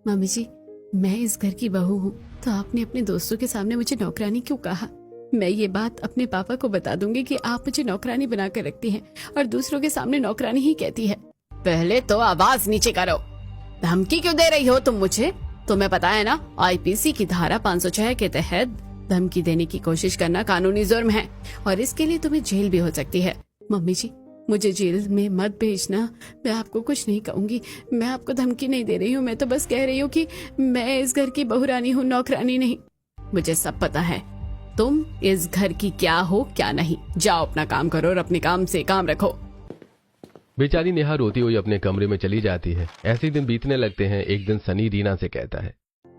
Mummy जी, मैं इस घर की बहू हूँ, तो आपने अपने दोस्तों के सामने मुझे नौकरानी क्यों कहा? मैं ये बात अपने पापा को बता दूंगी कि आप मुझे नौकरानी बनाकर रखती हैं और दूसरों के सामने नौकरानी ही कहती है। पहले तो आवाज नीचे करो। धमकी क्यों दे रही हो तुम मुझे? तुम्हें पता है ना, आईपीसी की धारा 506 के तहत धमकी देने की कोशिश करना कानूनी जुर्म है और इसके लिए तुम्हें जेल भी हो सकती है। मम्मी जी, मुझे जेल में मत भेजना। मैं आपको कुछ नहीं कहूंगी। मैं आपको धमकी नहीं दे रही हूँ। मैं तो बस कह रही हूँ कि मैं इस घर की बहुरानी हूँ, नौकरानी नहीं। मुझे सब पता है तुम इस घर की क्या हो क्या नहीं। जाओ अपना काम करो और अपने काम से काम रखो। बेचारी नेहा रोती हुई अपने कमरे में चली जाती है। ऐसे ही दिन बीतने लगते हैं। एक दिन सनी रीना से कहता है,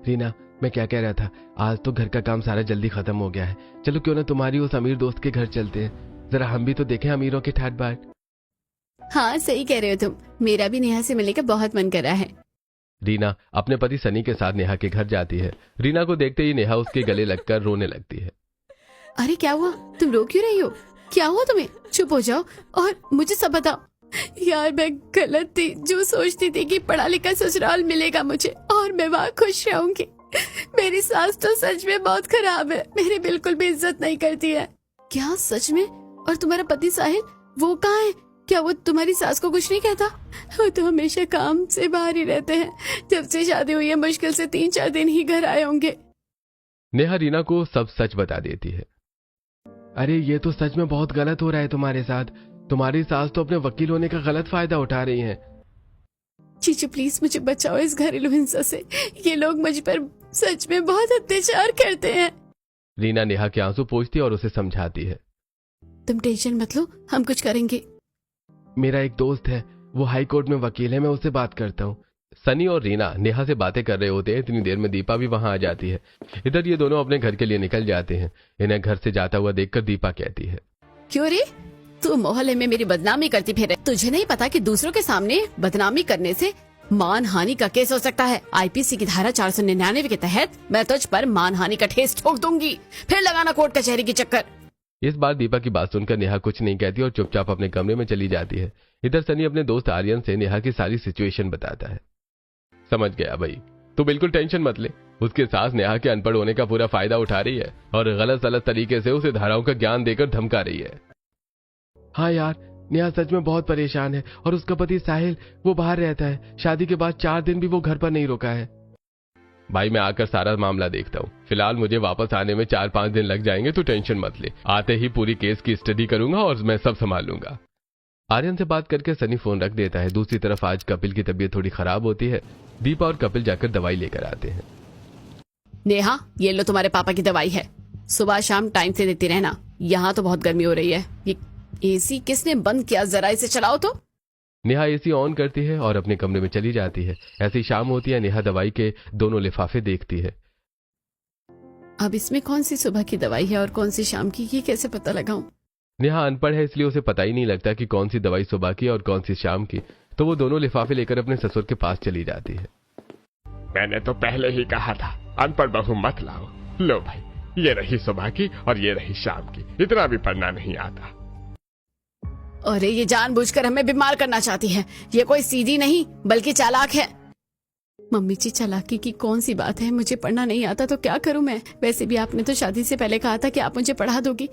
रीना, मैं क्या कह रहा था, आज तो घर का काम सारा जल्दी खत्म हो गया है। चलो क्यों ना तुम्हारी उस अमीर दोस्त के घर चलते हैं, जरा हम भी तो देखें अमीरों की ठाट बाट। हाँ, सही कह रहे हो तुम। मेरा भी नेहा से मिलने का बहुत मन कर रहा है। रीना अपने पति सनी के साथ नेहा के घर जाती है। रीना को देखते ही नेहा उसके गले लगकर रोने लगती है। अरे क्या हुआ? तुम रो क्यों रही हो? क्या हुआ तुम्हें? चुप हो जाओ और मुझे सब बताओ। यार, मैं गलत थी जो सोचती थी कि पढ़ा लिखा ससुराल मिलेगा मुझे और मैं वहाँ खुश रहूंगी। मेरी सास तो सच में बहुत खराब है। मेरी बिल्कुल भी इज्जत नहीं करती है। क्या सच में? और तुम्हारा पति साहिल, वो कहाँ है? क्या वो तुम्हारी सास को कुछ नहीं कहता? वो तो हमेशा काम से बाहर ही रहते हैं। जब से शादी हुई है मुश्किल से 3-4 दिन ही घर आए होंगे। नेहा रीना को सब सच बता देती है। अरे ये तो सच में बहुत गलत हो रहा है तुम्हारे साथ। तुम्हारी सास तो अपने वकील होने का गलत फायदा उठा रही हैं। चीचू प्लीज मुझे बचाओ इस घरेलू हिंसा से। ये लोग मुझ पर सच में बहुत अत्याचार करते हैं। रीना नेहा के आंसू पोंछती है और उसे समझाती है। तुम टेंशन मत लो, हम कुछ करेंगे। मेरा एक दोस्त है, वो हाई कोर्ट में वकील है, मैं उससे बात करता हूँ। सनी और रीना नेहा से बातें कर रहे होते हैं। इतनी देर में दीपा भी वहां आ जाती है। इधर ये दोनों अपने घर के लिए निकल जाते हैं। इन्हें घर से जाता हुआ देखकर दीपा कहती है, क्यों रे, तू मोहल्ले में मेरी बदनामी करती फिर? तुझे नहीं पता कि दूसरों के सामने बदनामी करने से मानहानि का केस हो सकता है? आईपीसी की धारा 499 के तहत मैं तुझ पर मानहानि का ठेस ठोक दूंगी। फिर लगाना कोर्ट कचहरी की चक्कर। इस बार दीपा की बात सुनकर नेहा कुछ नहीं कहती और चुपचाप अपने कमरे में चली जाती है। इधर सनी अपने दोस्त आर्यन से नेहा की सारी सिचुएशन बताता है। समझ गया भाई, तू बिल्कुल टेंशन मत ले। उसके सास नेहा के अनपढ़ होने का पूरा फायदा उठा रही है और गलत सलत तरीके से उसे धाराओं का ज्ञान देकर धमका रही है। हाँ यार, नेहा सच में बहुत परेशान है और उसका पति साहिल, वो बाहर रहता है। शादी के बाद 4 दिन भी वो घर पर नहीं रुका है। भाई मैं आकर सारा मामला देखता हूँ। फिलहाल मुझे वापस आने में 4-5 दिन लग जाएंगे, तो टेंशन मत ले। आते ही पूरी केस की स्टडी करूंगा और मैं सब संभाल लूंगा। आर्यन से बात करके सनी फोन रख देता है। दूसरी तरफ आज कपिल की तबीयत थोड़ी खराब होती है। दीपा और कपिल जाकर दवाई लेकर आते हैं। नेहा, ये लो तुम्हारे पापा की दवाई है। सुबह शाम टाइम से देती रहना। यहाँ तो बहुत गर्मी हो रही है। ये एसी किसने बंद किया? जरा इसे चलाओ तो। नेहा एसी ऑन करती है और अपने कमरे में चली जाती है। ऐसी शाम होती है। नेहा दवाई के दोनों लिफाफे देखती है। अब इसमें कौन सी सुबह की दवाई है और कौन सी शाम की, ये कैसे पता लगाऊं? नेहा अनपढ़ है, इसलिए उसे पता ही नहीं लगता कि कौन सी दवाई सुबह की और कौन सी शाम की। तो वो दोनों लिफाफे लेकर अपने ससुर के पास चली जाती है। मैंने तो पहले ही कहा था अनपढ़ बहू मत लाओ। लो भाई, ये रही सुबह की और ये रही शाम की। इतना भी पढ़ना नहीं आता। अरे ये जानबूझकर हमें बीमार करना चाहती है। ये कोई सीधी नहीं बल्कि चालाक है। मम्मी जी, चालाकी की कौन सी बात है? मुझे पढ़ना नहीं आता तो क्या करूं मैं? वैसे भी आपने तो शादी से पहले कहा था कि आप मुझे पढ़ा दोगी।